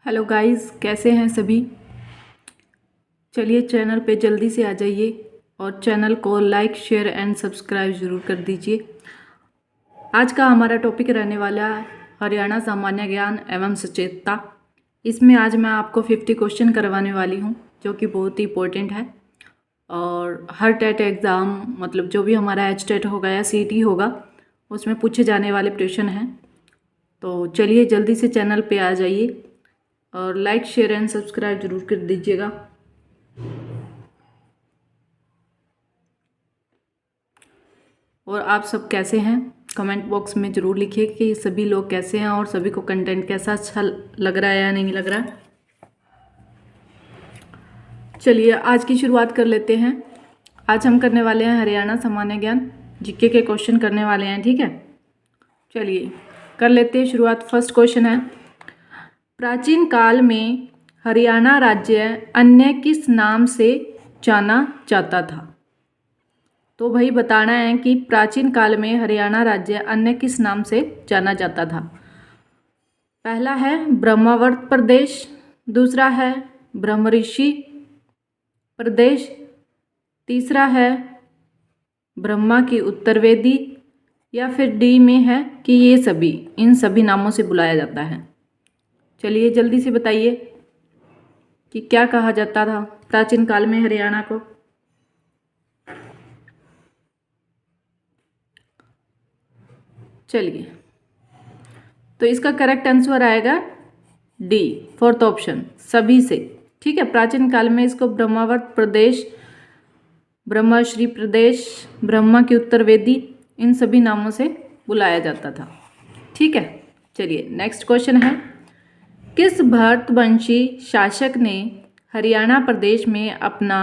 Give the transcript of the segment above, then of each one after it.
Hello guys, कैसे हैं सभी। चलिए चैनल पे जल्दी से आ जाइए और चैनल को लाइक शेयर एंड सब्सक्राइब ज़रूर कर दीजिए। आज का हमारा टॉपिक रहने वाला है हरियाणा सामान्य ज्ञान एवं सचेतता। इसमें आज मैं आपको 50 क्वेश्चन करवाने वाली हूँ, जो कि बहुत ही इम्पोर्टेंट है। और हर टेट एग्ज़ाम मतलब जो भी हमारा एच टेट होगा या सीटी होगा उसमें पूछे जाने वाले प्रश्न हैं। तो चलिए जल्दी से चैनल पे आ जाइए और लाइक शेयर एंड सब्सक्राइब ज़रूर कर दीजिएगा। और आप सब कैसे हैं, कमेंट बॉक्स में ज़रूर लिखिए कि सभी लोग कैसे हैं और सभी को कंटेंट कैसा अच्छा लग रहा है या नहीं लग रहा है। चलिए आज की शुरुआत कर लेते हैं। आज हम करने वाले हैं हरियाणा सामान्य ज्ञान जीके के क्वेश्चन करने वाले हैं, ठीक है। चलिए कर लेते हैं शुरुआत। फर्स्ट क्वेश्चन है, प्राचीन काल में हरियाणा राज्य अन्य किस नाम से जाना जाता था। तो भाई बताना है कि प्राचीन काल में हरियाणा राज्य अन्य किस नाम से जाना जाता था। पहला है ब्रह्मावर्त प्रदेश, दूसरा है ब्रह्मऋषि प्रदेश, तीसरा है ब्रह्मा की उत्तरवेदी, या फिर डी में है कि ये सभी इन सभी नामों से बुलाया जाता है। चलिए जल्दी से बताइए कि क्या कहा जाता था प्राचीन काल में हरियाणा को। चलिए तो इसका करेक्ट आंसर आएगा डी, फोर्थ ऑप्शन, सभी से, ठीक है। प्राचीन काल में इसको ब्रह्मावर्त प्रदेश, ब्रह्मश्री प्रदेश, ब्रह्मा की उत्तरवेदी, इन सभी नामों से बुलाया जाता था, ठीक है। चलिए नेक्स्ट क्वेश्चन है, किस भरतवंशी शासक ने हरियाणा प्रदेश में अपना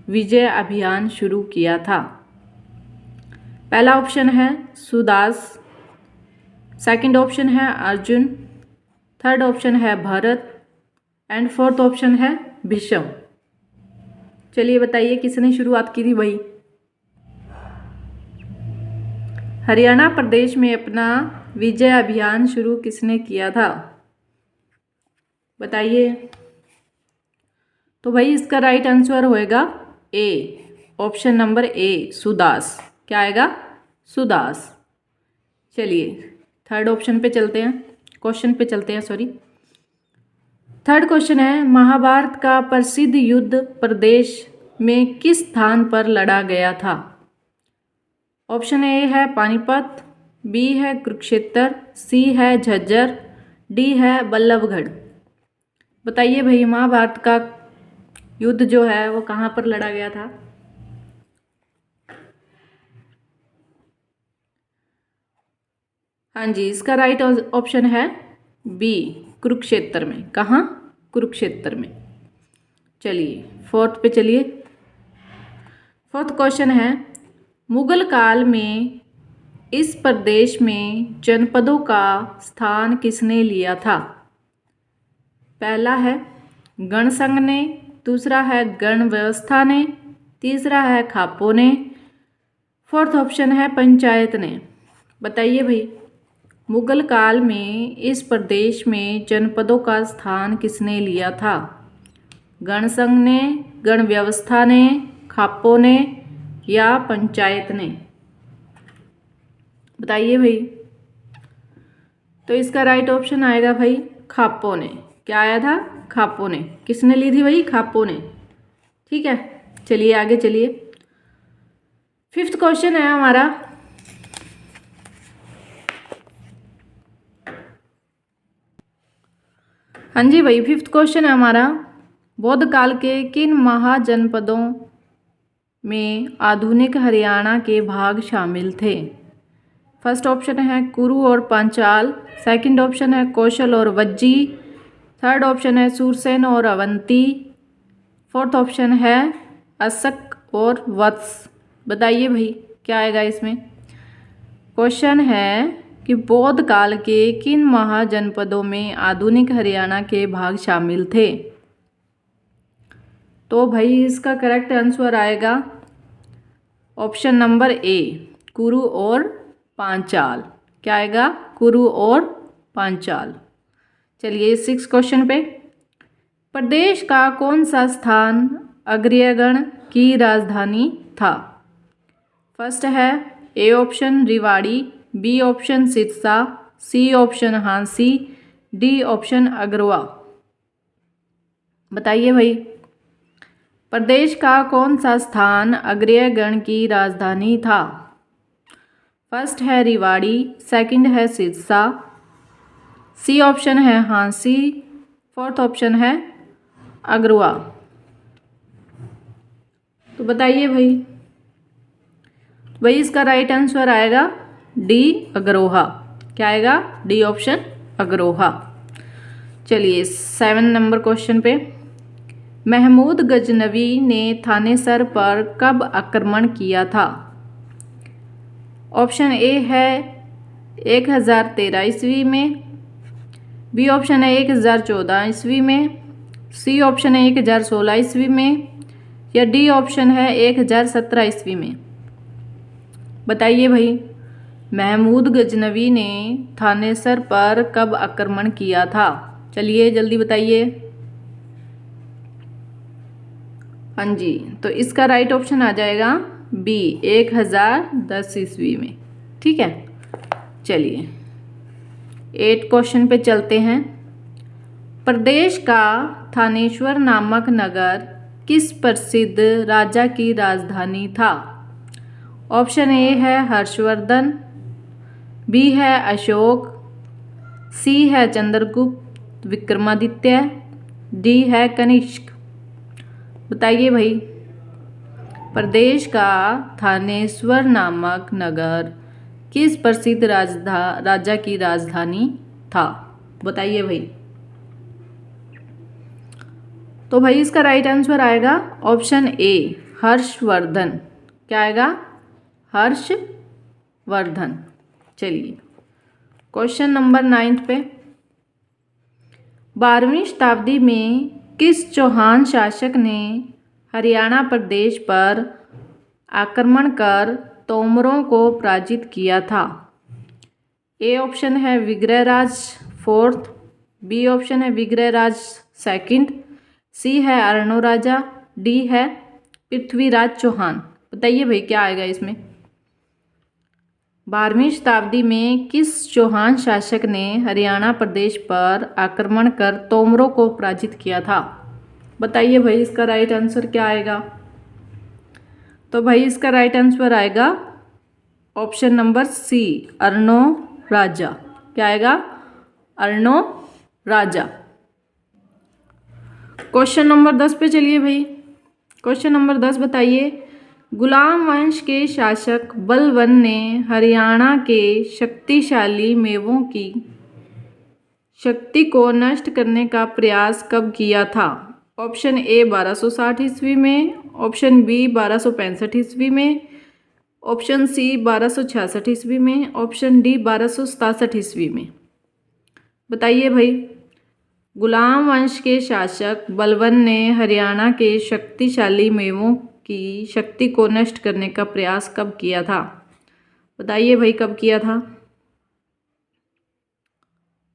विजय अभियान शुरू किया था। पहला ऑप्शन है सुदास, सेकंड ऑप्शन है अर्जुन, थर्ड ऑप्शन है भरत एंड फोर्थ ऑप्शन है भीष्म। चलिए बताइए किसने शुरुआत की थी भाई। हरियाणा प्रदेश में अपना विजय अभियान शुरू किसने किया था, बताइए। तो भाई इसका राइट आंसर होएगा ए, ऑप्शन नंबर ए, सुदास। क्या आएगा, सुदास। चलिए थर्ड ऑप्शन पे चलते हैं, क्वेश्चन पे चलते हैं, सॉरी। थर्ड क्वेश्चन है, महाभारत का प्रसिद्ध युद्ध प्रदेश में किस स्थान पर लड़ा गया था। ऑप्शन ए है पानीपत, बी है कुरुक्षेत्र, सी है झज्जर, डी है बल्लभगढ़। बताइए भाई महाभारत का युद्ध जो है वो कहाँ पर लड़ा गया था। हाँ जी, इसका राइट ऑप्शन है बी, कुरुक्षेत्र में। कहाँ, कुरुक्षेत्र में। चलिए फोर्थ पे चलिए। फोर्थ क्वेश्चन है, मुगल काल में इस प्रदेश में जनपदों का स्थान किसने लिया था। पहला है गण संघ ने, दूसरा है गण व्यवस्था ने, तीसरा है खापों ने, फोर्थ ऑप्शन है पंचायत ने। बताइए भाई मुगल काल में इस प्रदेश में जनपदों का स्थान किसने लिया था। गण संघ ने, गण व्यवस्था ने, खापों ने या पंचायत ने। बताइए भाई। तो इसका राइट ऑप्शन आएगा भाई खापों ने। क्या आया था, खापों ने। किसने ली थी भाई, खापों ने, ठीक है। चलिए आगे चलिए। फिफ्थ क्वेश्चन है हमारा, हाँ जी भाई फिफ्थ क्वेश्चन है हमारा, बौद्ध काल के किन महाजनपदों में आधुनिक हरियाणा के भाग शामिल थे। फर्स्ट ऑप्शन है कुरु और पांचाल, सेकंड ऑप्शन है कौशल और वज्जी, थर्ड ऑप्शन है सूरसेन और अवंती, फोर्थ ऑप्शन है अशक और वत्स। बताइए भाई क्या आएगा इसमें। क्वेश्चन है कि बौद्ध काल के किन महाजनपदों में आधुनिक हरियाणा के भाग शामिल थे। तो भाई इसका करेक्ट आंसर आएगा ऑप्शन नंबर ए, कुरु और पांचाल। क्या आएगा, कुरु और पांचाल। चलिए सिक्स क्वेश्चन पे, प्रदेश का कौन सा स्थान अग्रगण की राजधानी था? फर्स्ट है A option Rewari, B option Sirsa, C option Hansi, D option अग्रवा। बताइए भाई, प्रदेश का कौन सा स्थान अग्रगण की राजधानी था? फर्स्ट है रेवाड़ी, सेकंड है सिरसा, सी ऑप्शन है हांसी, फोर्थ ऑप्शन है अग्रवा। तो बताइए भाई इसका राइट आंसर आएगा डी अग्रोहा। क्या आएगा? D option Agroha. चलिए 7 नंबर क्वेश्चन पे, महमूद गजनवी ने थानेसर पर कब आक्रमण किया था? ऑप्शन ए है 1013 ईस्वी में, बी ऑप्शन है 1014 ईस्वी में, सी ऑप्शन है 1016 ईस्वी में, या डी ऑप्शन है 1017 ईस्वी में। बताइए भाई, महमूद गजनवी ने थानेसर पर कब आक्रमण किया था? चलिए जल्दी बताइए। हाँ जी, तो इसका राइट ऑप्शन आ जाएगा बी 1010 ईस्वी में। ठीक है, चलिए 8 क्वेश्चन पे चलते हैं। प्रदेश का थानेश्वर नामक नगर किस प्रसिद्ध राजा की राजधानी था? ऑप्शन ए है हर्षवर्धन, बी है अशोक, सी है चंद्रगुप्त विक्रमादित्य, डी है कनिष्क। बताइए भाई, प्रदेश का थानेश्वर नामक नगर किस प्रसिद्ध राजा की राजधानी था? बताइए भाई। तो भाई इसका राइट आंसर आएगा ऑप्शन ए हर्षवर्धन। क्या आएगा? हर्षवर्धन। चलिए क्वेश्चन नंबर 9 पे, 12वीं शताब्दी में किस चौहान शासक ने हरियाणा प्रदेश पर आक्रमण कर तोमरों को पराजित किया था? ए ऑप्शन है विग्रहराज फोर्थ, बी ऑप्शन है विग्रहराज सेकंड, सी है अर्नो राजा, डी है पृथ्वीराज चौहान। बताइए भाई क्या आएगा इसमें? 12वीं शताब्दी में किस चौहान शासक ने हरियाणा प्रदेश पर आक्रमण कर तोमरों को पराजित किया था? बताइए भाई इसका राइट आंसर क्या आएगा? तो भाई इसका राइट आंसर आएगा ऑप्शन नंबर सी अर्नो राजा। क्या आएगा? अर्नो राजा। क्वेश्चन नंबर 10 पे चलिए भाई। क्वेश्चन नंबर 10 बताइए, गुलाम वंश के शासक बलबन ने हरियाणा के शक्तिशाली मेवों की शक्ति को नष्ट करने का प्रयास कब किया था? ऑप्शन ए 1260 ईस्वी में, ऑप्शन बी 1265 ईस्वी में, ऑप्शन सी 1266 ईस्वी में, ऑप्शन डी 1267 ईस्वी में। बताइए भाई, गुलाम वंश के शासक बलबन ने हरियाणा के शक्तिशाली मेवों की शक्ति को नष्ट करने का प्रयास कब किया था? बताइए भाई कब किया था?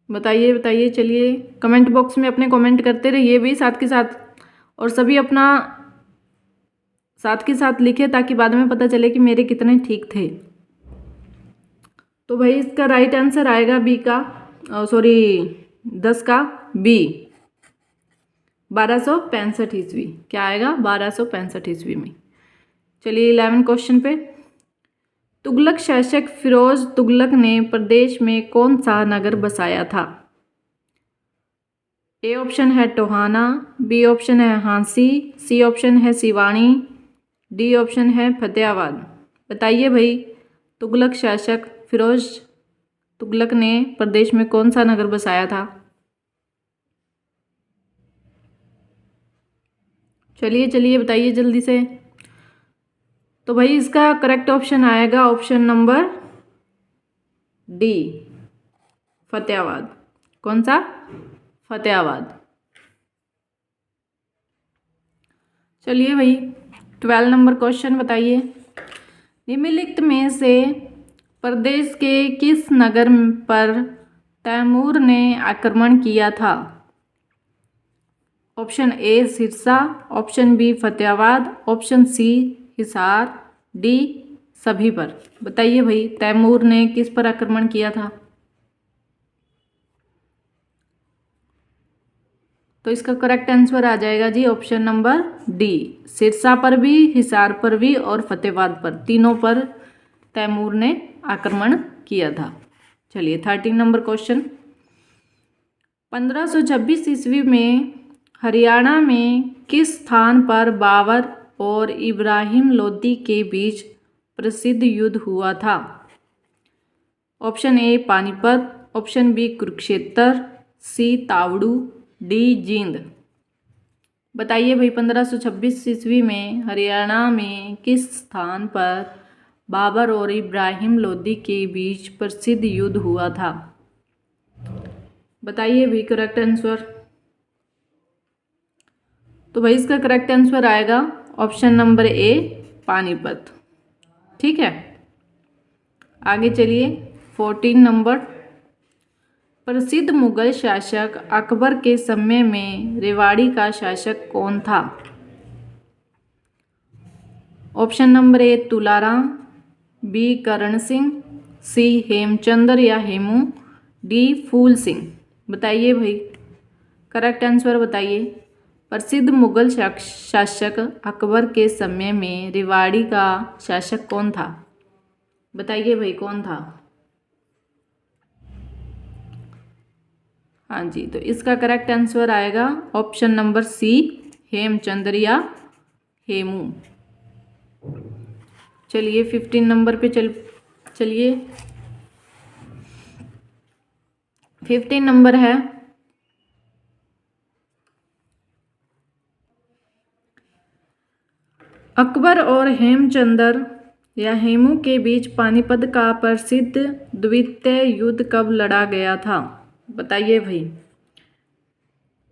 बताइए। चलिए कमेंट बॉक्स में अपने कमेंट करते रहिए भी साथ के साथ, और सभी अपना साथ के साथ लिखे ताकि बाद में पता चले कि मेरे कितने ठीक थे। तो भाई इसका राइट आंसर आएगा बी का 10 का बी 1265 ईस्वी। क्या आएगा? 1265 ईस्वी में। चलिए 11 क्वेश्चन पे, तुगलक शासक फिरोज तुगलक ने प्रदेश में कौन सा नगर बसाया था? ए ऑप्शन है टोहाना, बी ऑप्शन है हांसी, सी ऑप्शन है सिवानी, डी ऑप्शन है फतेहाबाद। बताइए भाई, तुगलक शासक फिरोज तुगलक ने प्रदेश में कौन सा नगर बसाया था? चलिए बताइए जल्दी से। तो भाई इसका करेक्ट ऑप्शन आएगा ऑप्शन नंबर डी फतेहाबाद। कौन सा? फतेहाबाद। चलिए भाई 12 नंबर क्वेश्चन बताइए, निम्नलिखित में से प्रदेश के किस नगर पर तैमूर ने आक्रमण किया था? Option A Sirsa, option B Fatehabad, option C Hisar, D सभी पर। बताइए भाई तैमूर ने किस पर आक्रमण किया था? तो इसका करेक्ट आंसर आ जाएगा जी ऑप्शन नंबर डी, सिरसा पर भी, हिसार पर भी और फतेहाबाद पर, तीनों पर तैमूर ने आक्रमण किया था। चलिए 13 नंबर क्वेश्चन। 1526 ईस्वी में हरियाणा में किस स्थान पर बाबर और इब्राहिम लोदी के बीच प्रसिद्ध युद्ध हुआ था? Option A Panipat, option B Kurukshetra, C Tauru, D Jind. बताइए भाई 1526 ईस्वी में हरियाणा में किस स्थान पर बाबर और इब्राहिम लोदी के बीच प्रसिद्ध युद्ध हुआ था? बताइए भाई करेक्ट आंसर। तो भाई इसका करेक्ट आंसर आएगा ऑप्शन नंबर ए पानीपत। ठीक है, आगे चलिए 14 नंबर। प्रसिद्ध मुगल शासक अकबर के समय में रेवाड़ी का शासक कौन था? Option number A Tularam, B Karan Singh, C Hemchandra या हेमू, डी फूल सिंह। बताइए भाई करेक्ट आंसर बताइए। प्रसिद्ध मुगल शासक अकबर के समय में रेवाड़ी का शासक कौन था? बताइए भाई कौन था? हाँ जी, तो इसका करेक्ट आंसर आएगा ऑप्शन नंबर सी हेमचंद्र या हेमू। चलिए 15 नंबर पे चलिए 15 नंबर है अकबर और हेमचंद्र या हेमू के बीच पानीपत का प्रसिद्ध द्वितीय युद्ध कब लड़ा गया था? बताइए भाई।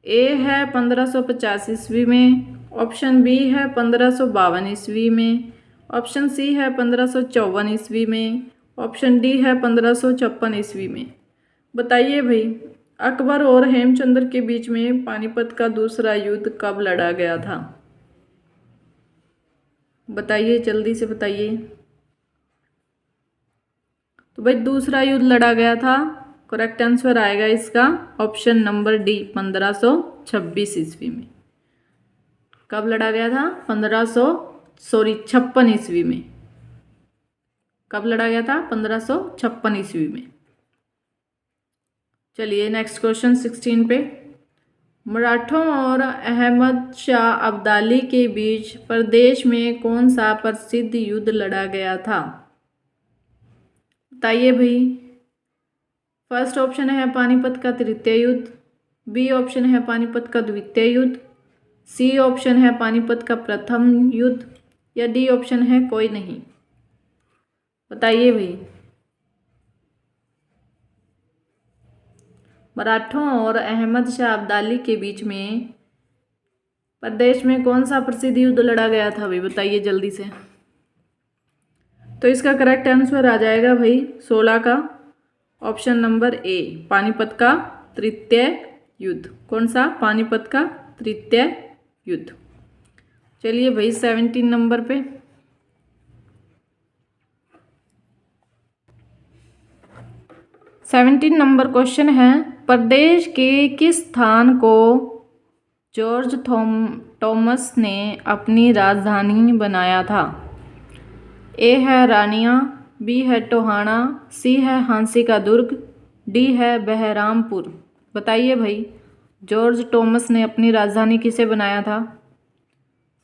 ए है 1550 ईस्वी में, ऑप्शन बी है 1552 ईस्वी में, ऑप्शन सी है 1554 ईस्वी में, ऑप्शन डी है 1556 ईस्वी में। बताइए भाई अकबर और हेमचंद्र के बीच में पानीपत का दूसरा युद्ध कब लड़ा गया था? बताइए जल्दी से बताइए। तो भाई दूसरा युद्ध लड़ा गया था, करेक्ट आंसर आएगा इसका ऑप्शन नंबर डी 1526 ईस्वी में। कब लड़ा गया था? 56 ईस्वी में। कब लड़ा गया था? 1556 ईस्वी में। चलिए नेक्स्ट क्वेश्चन 16 पे। मराठों और अहमद शाह अब्दाली के बीच प्रदेश में कौन सा प्रसिद्ध युद्ध लड़ा गया था? बताइए भाई। फर्स्ट ऑप्शन है पानीपत का तृतीय युद्ध, बी ऑप्शन है पानीपत का द्वितीय युद्ध, सी ऑप्शन है पानीपत का प्रथम युद्ध, या डी ऑप्शन है कोई नहीं। बताइए भाई। मराठों और अहमद शाह अब्दाली के बीच में प्रदेश में कौन सा प्रसिद्ध युद्ध लड़ा गया था भाई? बताइए जल्दी से। तो इसका करेक्ट आंसर आ जाएगा भाई 16 का ऑप्शन नंबर ए पानीपत का तृतीय युद्ध। कौन सा? पानीपत का तृतीय युद्ध। चलिए भाई 17 नंबर पे। नंबर क्वेश्चन है प्रदेश के किस स्थान को जॉर्ज टॉमस ने अपनी राजधानी बनाया था? ए है रानिया, बी है टोहाना, सी है हांसी का दुर्ग, डी है बहरामपुर। बताइए भाई जॉर्ज टॉमस ने अपनी राजधानी किसे बनाया था?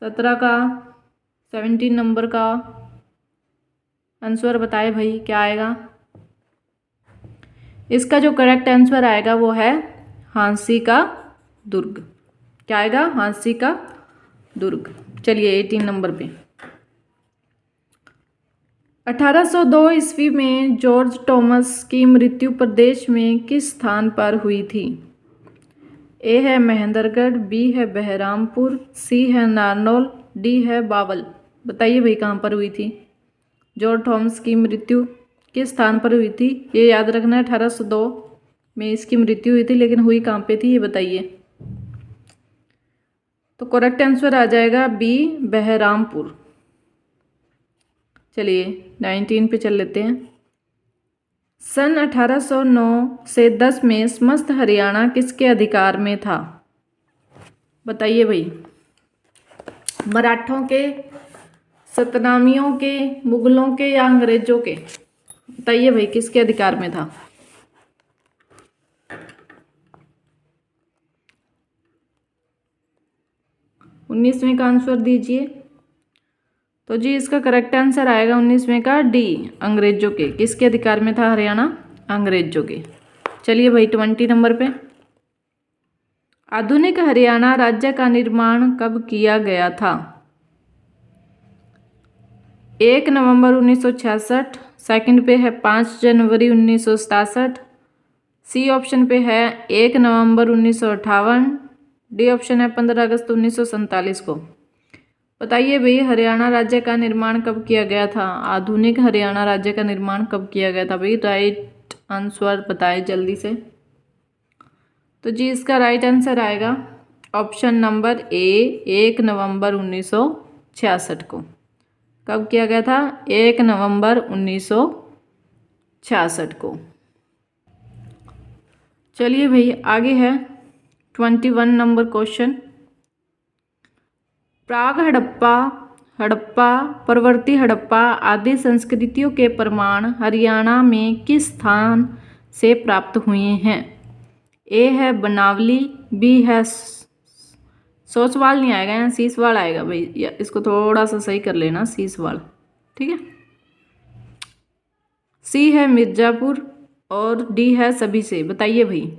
17 का 17 नंबर का आंसर बताए भाई क्या आएगा? इसका जो करेक्ट आंसर आएगा वो है हांसी का दुर्ग। क्या आएगा? हांसी का दुर्ग। चलिए 18 नंबर पे। 1802 ईस्वी में जॉर्ज टॉमस की मृत्यु प्रदेश में किस स्थान पर हुई थी? ए है महेंद्रगढ़, बी है बहरामपुर, सी है नारनौल, डी है बावल। बताइए भाई कहाँ पर हुई थी जॉर्ज टॉमस की मृत्यु? किस स्थान पर हुई थी? ये याद रखना है 1802 में इसकी मृत्यु हुई थी, लेकिन हुई कहाँ पे थी ये बताइए। तो करेक्ट आंसर आ जाएगा बी, बहरामपुर। चलिए 19 पे चल लेते हैं। सन 1809 से 10 में समस्त हरियाणा किसके अधिकार में था? बताइए भाई। मराठों के, सतनामियों के, मुगलों के या अंग्रेजों के? बताइए भाई किसके अधिकार में था? उन्नीसवें का आंसर दीजिए। तो जी इसका करेक्ट आंसर आएगा 19वें का डी, अंग्रेजों के। किसके अधिकार में था हरियाणा? अंग्रेजों के। चलिए भाई 20 नंबर पे। आधुनिक हरियाणा राज्य का निर्माण कब किया गया था? 1 नवंबर 1966, सेकंड पे है 5 जनवरी 1967, सी ऑप्शन पे है 1 नवंबर 1958, डी ऑप्शन है 15 अगस्त 1947 को। बताइए भाई हरियाणा राज्य का निर्माण कब किया गया था? आधुनिक हरियाणा राज्य का निर्माण कब किया गया था भाई? राइट आंसर बताए जल्दी से। तो जी इसका राइट आंसर आएगा ऑप्शन नंबर ए, 1 नवंबर 1966 को। कब किया गया था? 1 नवंबर 1966 को। चलिए भाई आगे है 21 नंबर क्वेश्चन। प्राग हड़प्पा, हड़प्पा, परवर्ती हड़प्पा आदि संस्कृतियों के प्रमाण हरियाणा में किस स्थान से प्राप्त हुए हैं? ए है बनावली, बी है सौ सवाल नहीं आएगा, यहाँ 30 सवाल आएगा भाई, इसको थोड़ा सा सही कर लेना, 30 सवाल, ठीक है। सी है मिर्जापुर और डी है सभी से। बताइए भाई।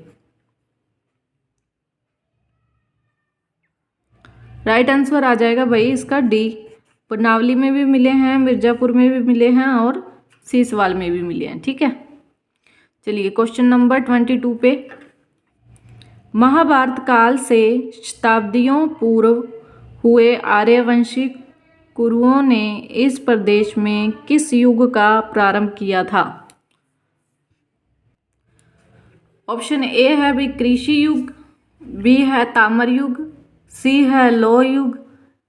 राइट आंसर आ जाएगा भाई इसका डी, बनावली में भी मिले हैं, मिर्जापुर में भी मिले हैं और सीसवाल में भी मिले हैं, ठीक है। चलिए क्वेश्चन नंबर 22 पे। महाभारत काल से शताब्दियों पूर्व हुए आर्यवंशी कुरुओं ने इस प्रदेश में किस युग का प्रारंभ किया था? ऑप्शन ए है भी कृषि युग, बी है ताम्र युग, सी है लौह युग,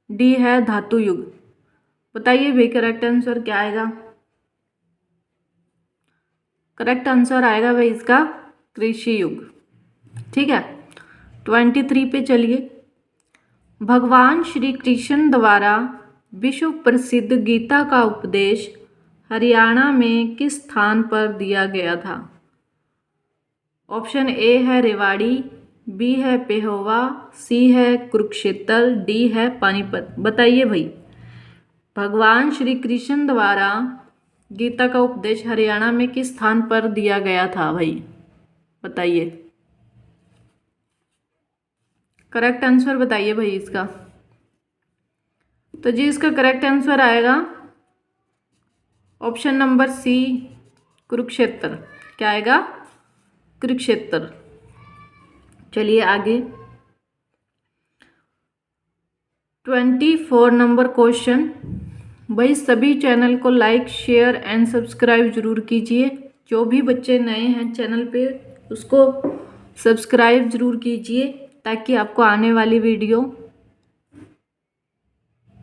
डी है धातु युग। बताइए भाई करेक्ट आंसर क्या आएगा? करेक्ट आंसर आएगा भाई इसका कृषि युग, ठीक है। 23 पे चलिए। भगवान श्री कृष्ण द्वारा विश्व प्रसिद्ध गीता का उपदेश हरियाणा में किस स्थान पर दिया गया था? ऑप्शन ए है रेवाड़ी, बी है पेहोवा, सी है कुरुक्षेत्र, डी है पानीपत। बताइए भाई भगवान श्री कृष्ण द्वारा गीता का उपदेश हरियाणा में किस स्थान पर दिया गया था भाई? बताइए करेक्ट आंसर बताइए भाई इसका। तो जी इसका करेक्ट आंसर आएगा ऑप्शन नंबर सी, कुरुक्षेत्र। क्या आएगा? कुरुक्षेत्र। चलिए आगे 24 नंबर क्वेश्चन। भाई सभी चैनल को लाइक, शेयर एंड सब्सक्राइब जरूर कीजिए। जो भी बच्चे नए हैं चैनल पे उसको सब्सक्राइब जरूर कीजिए ताकि आपको आने वाली वीडियो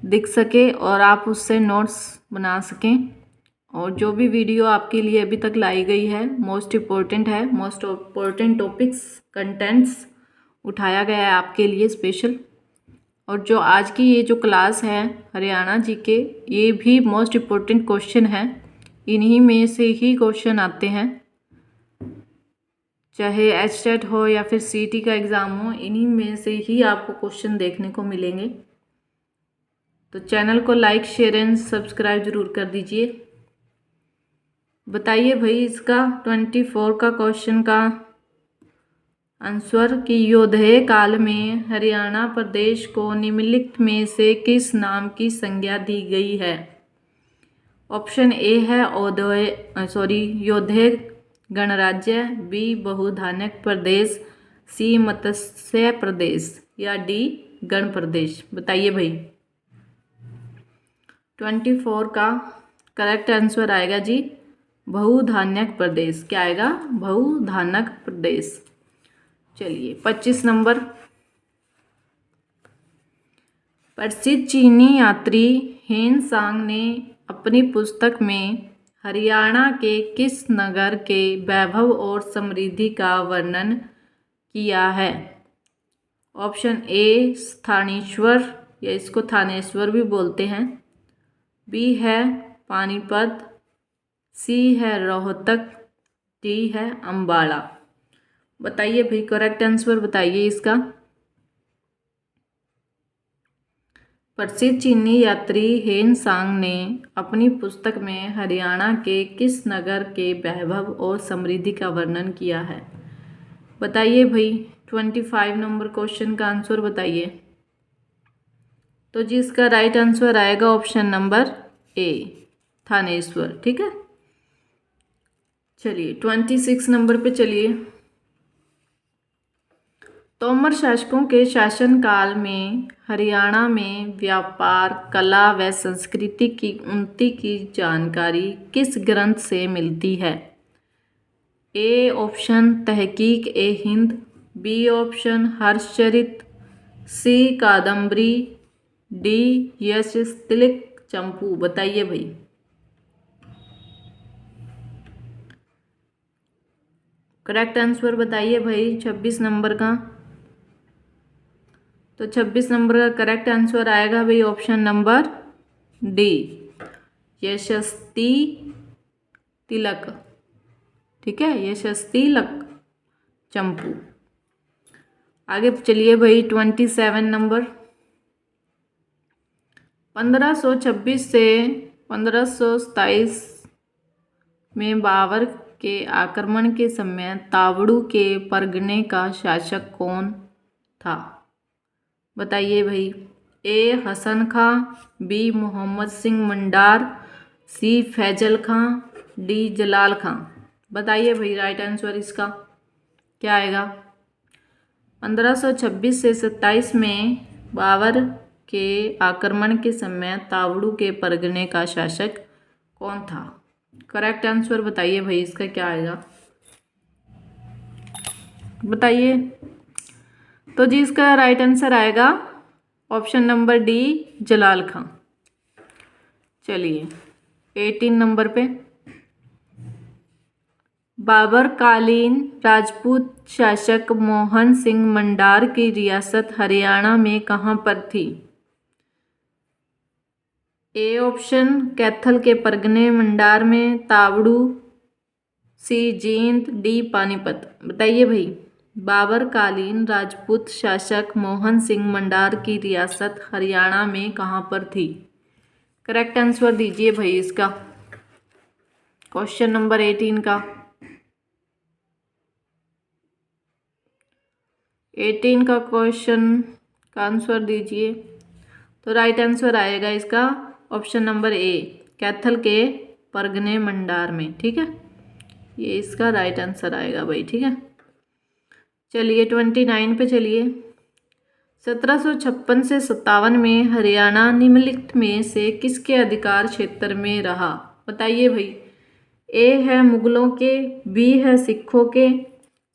दिख सके और आप उससे नोट्स बना सकें। और जो भी वीडियो आपके लिए अभी तक लाई गई है मोस्ट इम्पोर्टेंट है, मोस्ट इम्पोर्टेंट टॉपिक्स कंटेंट्स उठाया गया है आपके लिए स्पेशल। और जो आज की ये जो क्लास है हरियाणा जीके, ये भी मोस्ट इम्पोर्टेंट क्वेश्चन है, इन्हीं में से ही क्वेश्चन आते हैं, चाहे एचटेट हो या फिर सीटी का एग्ज़ाम हो, इन्हीं में से ही आपको क्वेश्चन देखने को मिलेंगे। तो चैनल को लाइक, शेयर एंड सब्सक्राइब जरूर कर दीजिए। बताइए भाई इसका 24 का क्वेश्चन का आंसर कि योधेय काल में हरियाणा प्रदेश को निम्नलिखित में से किस नाम की संज्ञा दी गई है? ऑप्शन ए है योधेय गणराज्य, बी बहुधान्यक प्रदेश, सी मत्स्य प्रदेश या डी गण प्रदेश। बताइए भाई 24 का करेक्ट आंसर आएगा जी बहुधान्यक प्रदेश। क्या आएगा? बहुधान्यक प्रदेश। चलिए 25 नंबर। प्रसिद्ध चीनी यात्री हेन सांग ने अपनी पुस्तक में हरियाणा के किस नगर के वैभव और समृद्धि का वर्णन किया है? ऑप्शन ए स्थानेश्वर, या इसको थानेश्वर भी बोलते हैं, बी है पानीपत, सी है रोहतक, डी है अम्बाला। बताइए भाई, करेक्ट आंसर बताइए इसका। प्रसिद्ध चीनी यात्री हेन सांग ने अपनी पुस्तक में हरियाणा के किस नगर के वैभव और समृद्धि का वर्णन किया है? बताइए भाई, 25 नंबर क्वेश्चन का आंसर बताइए। तो जी इसका राइट आंसर आएगा ऑप्शन नंबर ए थानेश्वर। ठीक है, चलिए 26 नंबर पे चलिए। तोमर शासकों के शासनकाल में हरियाणा में व्यापार, कला व संस्कृति की उन्नति की जानकारी किस ग्रंथ से मिलती है? ए ऑप्शन तहकीक ए हिंद, बी ऑप्शन हर्षचरित, सी कादम्बरी, डी यशस्तिलिक चंपू। बताइए भाई। करेक्ट आंसर बताइए भाई 26 नंबर का। तो 26 नंबर का करेक्ट आंसर आएगा भाई ऑप्शन नंबर डी यशस्ती तिलक। ठीक है, यशस्तिलक चंपू। आगे चलिए भाई 27 नंबर। 1526 से 1527 में बाबर के आक्रमण के समय तावड़ू के परगने का शासक कौन था? बताइए भाई। ए हसन खां, बी मोहम्मद सिंह मंडार, सी फैजल खां, डी जलाल खां। बताइए भाई राइट आंसर इसका क्या आएगा? 1526 से 27 में बाबर के आक्रमण के समय तावड़ू के परगने का शासक कौन था? करेक्ट आंसर बताइए भाई इसका क्या आएगा? बताइए। तो जी इसका राइट आंसर आएगा ऑप्शन नंबर डी जलाल खां। चलिए 18 नंबर पे। बाबर कालीन राजपूत शासक मोहन सिंह मंडार की रियासत हरियाणा में कहाँ पर थी? ए ऑप्शन कैथल के परगने मंडार में, तावड़ू, सी जींद, डी पानीपत। बताइए भाई। बाबर कालीन राजपूत शासक मोहन सिंह मंडार की रियासत हरियाणा में कहाँ पर थी? करेक्ट आंसर दीजिए भाई इसका क्वेश्चन नंबर 18 का। 18 का क्वेश्चन का आंसर दीजिए। तो राइट आंसर आएगा इसका ऑप्शन नंबर ए कैथल के परगने मंडार में। ठीक है, ये इसका राइट आंसर आएगा भाई। ठीक है, चलिए 29 पे चलिए। 1756 से 57 में हरियाणा निम्नलिखित में से किसके अधिकार क्षेत्र में रहा? बताइए भाई। ए है मुगलों के, बी है सिखों के,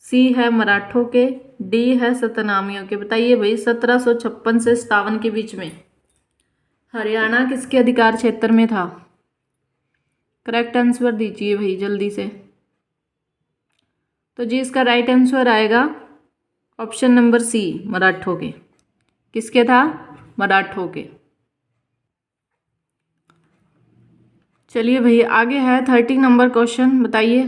सी है मराठों के, डी है सतनामियों के। बताइए भाई 1756 से 57 के बीच में हरियाणा किसके अधिकार क्षेत्र में था? करेक्ट आंसर दीजिए भाई जल्दी से। तो जी इसका राइट आंसर आएगा ऑप्शन नंबर सी मराठों के। किसके था? मराठों के। चलिए भाई आगे है 30 नंबर क्वेश्चन। बताइए।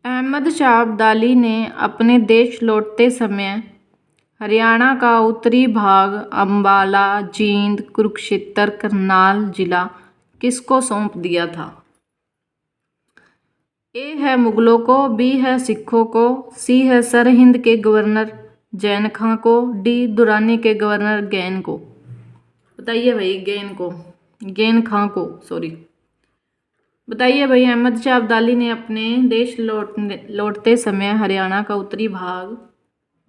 अहमद शाह अब्दाली ने अपने देश लौटते समय हरियाणा का उत्तरी भाग अम्बाला, जींद, कुरुक्षेत्र, करनाल जिला किसको सौंप दिया था? ए है मुगलों को, बी है सिखों को, सी है सरहिंद के गवर्नर जैन खां को, डी दुरानी के गवर्नर गैन को। बताइए भाई गैन खां को सॉरी। बताइए भाई। अहमद शाह अब्दाली ने अपने देश लौटते समय हरियाणा का उत्तरी भाग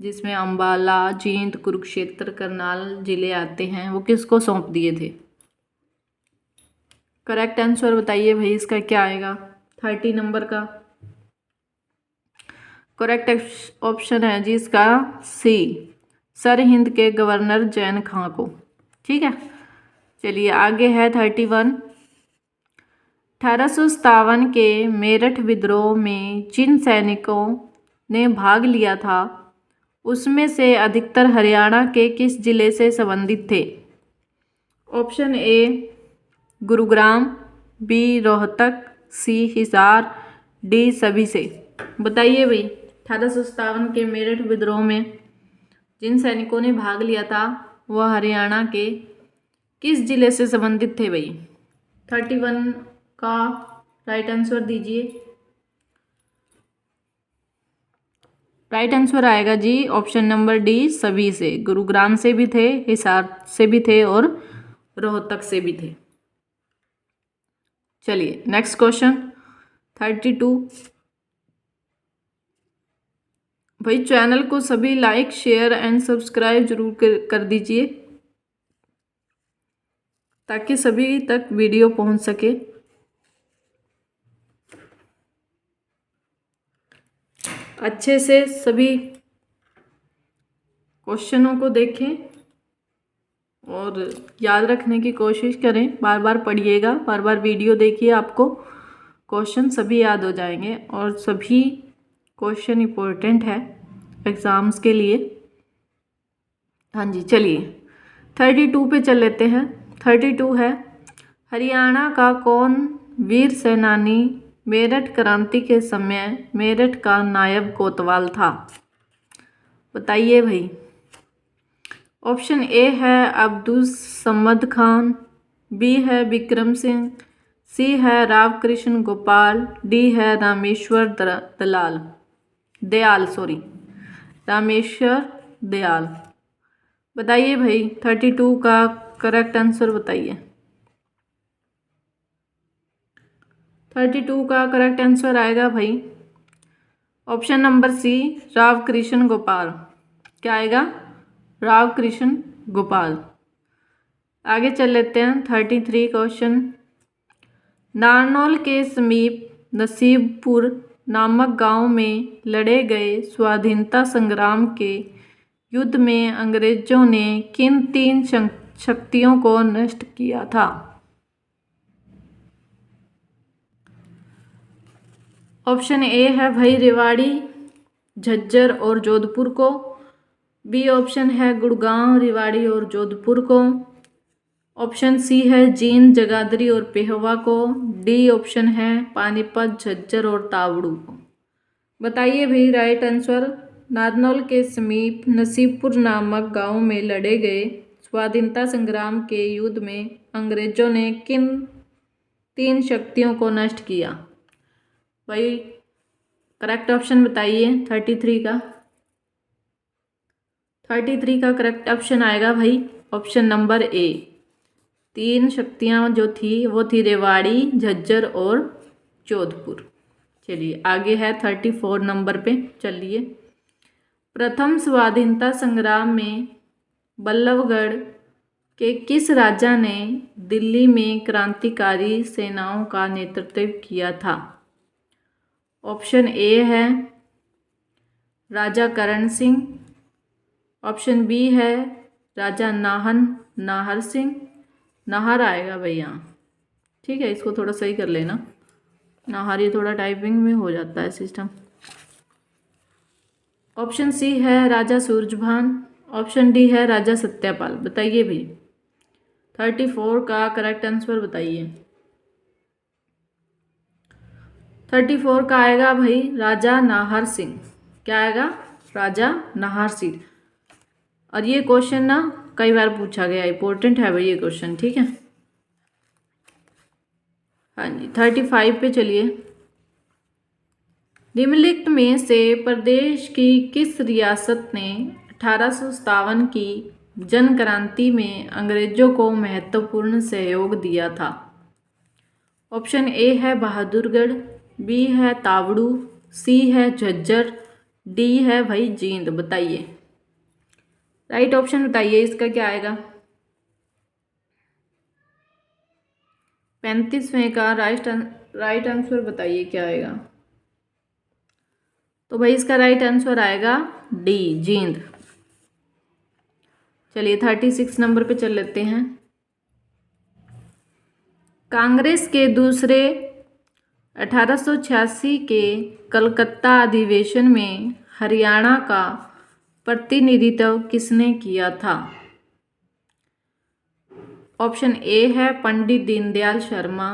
जिसमें अम्बाला, जींद, कुरुक्षेत्र, करनाल जिले आते हैं वो किसको सौंप दिए थे? करेक्ट आंसर बताइए भाई इसका क्या आएगा? 30 नंबर का करेक्ट ऑप्शन है जी इसका सी सरहिंद के गवर्नर जैन खां को। ठीक है, चलिए आगे है 31। 1857 के मेरठ विद्रोह में जिन सैनिकों ने भाग लिया था उसमें से अधिकतर हरियाणा के किस जिले से संबंधित थे? Option A Gurugram, B Rohtak, C Hisar, D सभी से। बताइए भाई, 1857 के मेरठ विद्रोह में जिन सैनिकों ने भाग लिया था वह हरियाणा के किस जिले से संबंधित थे भाई? 31 का राइट आंसर दीजिए। राइट आंसर आएगा जी ऑप्शन नंबर डी सभी से। गुरुग्राम से भी थे, हिसार से भी थे और रोहतक से भी थे। चलिए नेक्स्ट क्वेश्चन 32। भाई चैनल को सभी लाइक शेयर एंड सब्सक्राइब जरूर कर दीजिए ताकि सभी तक वीडियो पहुंच सके। अच्छे से सभी क्वेश्चनों को देखें और याद रखने की कोशिश करें। बार बार पढ़िएगा, बार बार वीडियो देखिए, आपको क्वेश्चन सभी याद हो जाएंगे और सभी क्वेश्चन इम्पोर्टेंट है एग्ज़ाम्स के लिए। हाँ जी, चलिए 32 पे चल लेते हैं। 32 है, हरियाणा का कौन वीर सेनानी मेरठ क्रांति के समय मेरठ का नायब कोतवाल था? बताइए भाई। ऑप्शन ए है अब्दुल समद खान, बी है विक्रम सिंह, सी है राव कृष्ण गोपाल, डी है रामेश्वर दयाल। बताइए भाई 32 का करेक्ट आंसर बताइए। 32 का करेक्ट आंसर आएगा भाई option number C Rao Krishna Gopal. क्या आएगा? राव कृष्ण गोपाल। आगे चल लेते हैं 33 क्वेश्चन। नारनौल के समीप नसीबपुर नामक गांव में लड़े गए स्वाधीनता संग्राम के युद्ध में अंग्रेजों ने किन 3 शक्तियों को नष्ट किया था? ऑप्शन ए है भाई रेवाड़ी, झज्जर और जोधपुर को, बी ऑप्शन है गुड़गांव, रेवाड़ी और जोधपुर को, ऑप्शन सी है जींद, जगाधरी और पेहोवा को, डी ऑप्शन है पानीपत, झज्जर और तावड़ू को। बताइए भाई राइट आंसर। नारनौल के समीप नसीबपुर नामक गांव में लड़े गए स्वाधीनता संग्राम के युद्ध में अंग्रेजों ने किन 3 शक्तियों को नष्ट किया? भाई करेक्ट ऑप्शन बताइए 33 का। 33 का करेक्ट ऑप्शन आएगा भाई ऑप्शन नंबर ए। 3 शक्तियाँ जो थी वो थी रेवाड़ी, झज्जर और जोधपुर। चलिए आगे है 34 नंबर पे चलिए। प्रथम स्वाधीनता संग्राम में बल्लभगढ़ के किस राजा ने दिल्ली में क्रांतिकारी सेनाओं का नेतृत्व किया था? ऑप्शन ए है राजा करण सिंह, ऑप्शन बी है राजा नाहर सिंह, नाहर आएगा भाई यहाँ। ठीक है, इसको थोड़ा सही कर लेना, नाहर ये थोड़ा टाइपिंग में हो जाता है सिस्टम। ऑप्शन सी है राजा सूरजभान, ऑप्शन डी है राजा सत्यपाल। बताइए भाई 34 का करेक्ट आंसर बताइए। 34 का आएगा भाई राजा नाहर सिंह। क्या आएगा? राजा नाहर सिंह। और ये क्वेश्चन ना कई बार पूछा गया, इंपॉर्टेंट है भाई ये क्वेश्चन। ठीक है, हाँ जी 35 पे चलिए। निम्नलिखित में से प्रदेश की किस रियासत ने 1857 की जन क्रांति में अंग्रेजों को महत्वपूर्ण सहयोग दिया था? ऑप्शन ए है बहादुरगढ़, बी है तावड़ू, सी है झज्जर, डी है भाई जींद। बताइए राइट ऑप्शन बताइए, इसका क्या आएगा? 35वें का राइट आंसर बताइए क्या आएगा? तो भाई इसका राइट आंसर आएगा डी जींद। चलिए 36 नंबर पे चल लेते हैं। कांग्रेस के दूसरे 1886 के कलकत्ता अधिवेशन में हरियाणा का प्रतिनिधित्व किसने किया था? ऑप्शन ए है पंडित दीनदयाल शर्मा,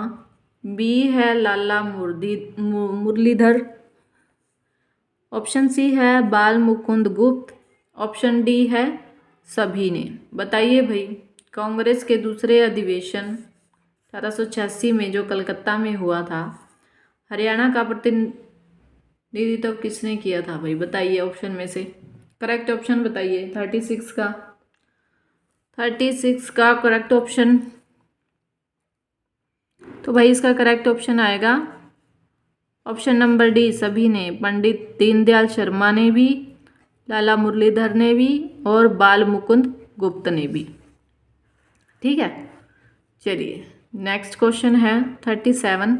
बी है लाला मुरलीधर, ऑप्शन सी है बाल मुकुंद गुप्त, ऑप्शन डी है सभी ने। बताइए भाई, कांग्रेस के दूसरे अधिवेशन 1886 में जो कलकत्ता में हुआ था, हरियाणा का प्रतिनिधित्व किसने किया था भाई? बताइए ऑप्शन में से करेक्ट ऑप्शन बताइए। 36 का करेक्ट ऑप्शन, तो भाई इसका करेक्ट ऑप्शन आएगा ऑप्शन नंबर डी, सभी ने। पंडित दीनदयाल शर्मा ने भी, लाला मुरलीधर ने भी और बाल मुकुंद गुप्त ने भी। ठीक है, चलिए नेक्स्ट क्वेश्चन है 37।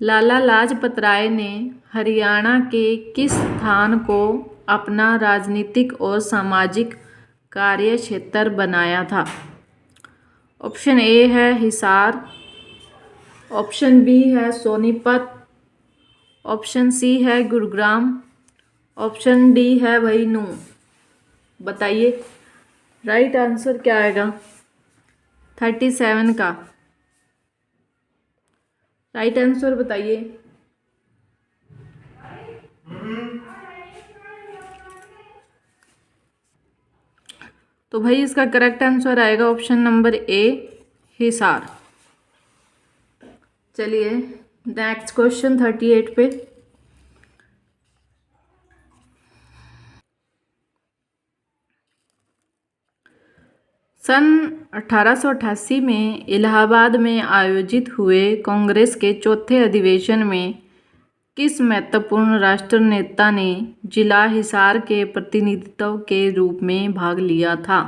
लाला लाजपत राय ने हरियाणा के किस स्थान को अपना राजनीतिक और सामाजिक कार्य क्षेत्र बनाया था? ऑप्शन ए है हिसार, ऑप्शन बी है सोनीपत, ऑप्शन सी है गुरुग्राम, ऑप्शन डी है भाई नूं। बताइए राइट आंसर क्या आएगा 37 का? राइट आंसर बताइए। तो भाई इसका करेक्ट आंसर आएगा ऑप्शन नंबर ए, हिसार। चलिए नेक्स्ट क्वेश्चन 38 पे। सन 1888 में इलाहाबाद में आयोजित हुए कांग्रेस के चौथे अधिवेशन में किस महत्वपूर्ण राष्ट्र नेता ने जिला हिसार के प्रतिनिधित्व के रूप में भाग लिया था?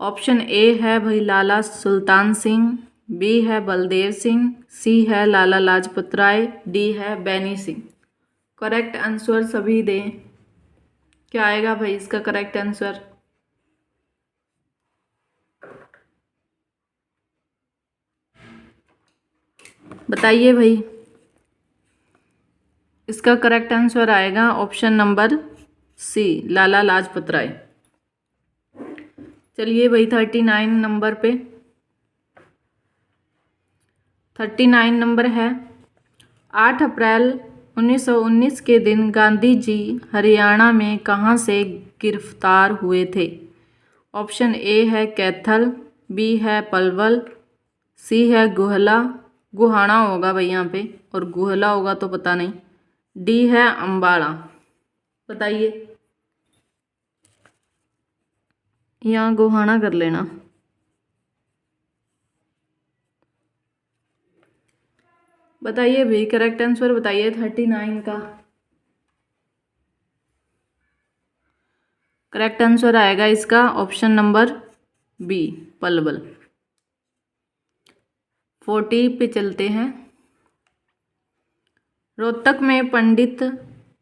ऑप्शन ए है भाई लाला सुल्तान सिंह, बी है बलदेव सिंह, सी है लाला लाजपत राय, डी है बैनी सिंह। करेक्ट आंसर सभी दें। क्या आएगा भाई इसका करेक्ट आंसर? बताइए भाई, इसका करेक्ट आंसर आएगा ऑप्शन नंबर सी, लाला लाजपत राय। चलिए भाई 39 नंबर पे। 39 नंबर है 8 अप्रैल 1919 के दिन गांधी जी हरियाणा में कहाँ से गिरफ्तार हुए थे? ऑप्शन ए है कैथल, बी है पलवल, सी है गुहाना होगा भाई यहाँ पे, और गुहला होगा तो पता नहीं, डी है अम्बाड़ा। बताइए, यहाँ गुहाना कर लेना। बताइए भाई करेक्ट आंसर बताइए 39 का। करेक्ट आंसर आएगा इसका ऑप्शन नंबर बी, पलवल। 40 पे चलते हैं। रोहतक में पंडित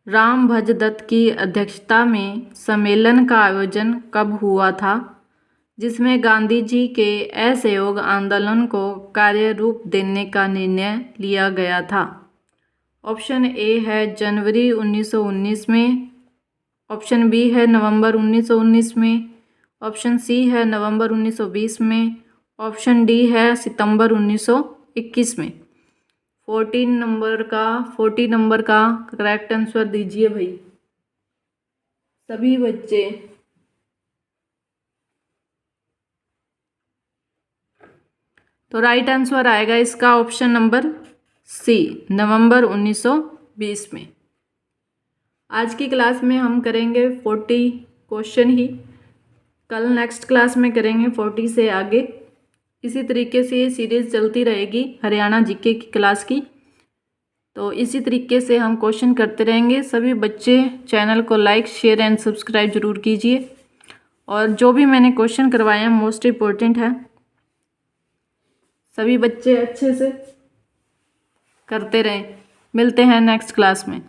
राम भज दत्त की अध्यक्षता में सम्मेलन का आयोजन कब हुआ था, जिसमें गांधी जी के असहयोग आंदोलन को कार्य रूप देने का निर्णय लिया गया था? ऑप्शन ए है जनवरी 1919 में, ऑप्शन बी है नवंबर 1919 में, ऑप्शन सी है नवंबर 1920 में, ऑप्शन डी है सितंबर 1921 में। 40 नंबर का करेक्ट आंसर दीजिए भाई सभी बच्चे। तो राइट आंसर आएगा इसका ऑप्शन नंबर सी, नवंबर 1920 में। आज की क्लास में हम करेंगे 40 क्वेश्चन ही, कल नेक्स्ट क्लास में करेंगे 40 से आगे। इसी तरीके से ये सीरीज़ चलती रहेगी हरियाणा जीके की क्लास की, तो इसी तरीके से हम क्वेश्चन करते रहेंगे। सभी बच्चे चैनल को लाइक शेयर एंड सब्सक्राइब जरूर कीजिए, और जो भी मैंने क्वेश्चन करवाए हैं मोस्ट इम्पोर्टेंट है, सभी बच्चे अच्छे से करते रहें। मिलते हैं नेक्स्ट क्लास में।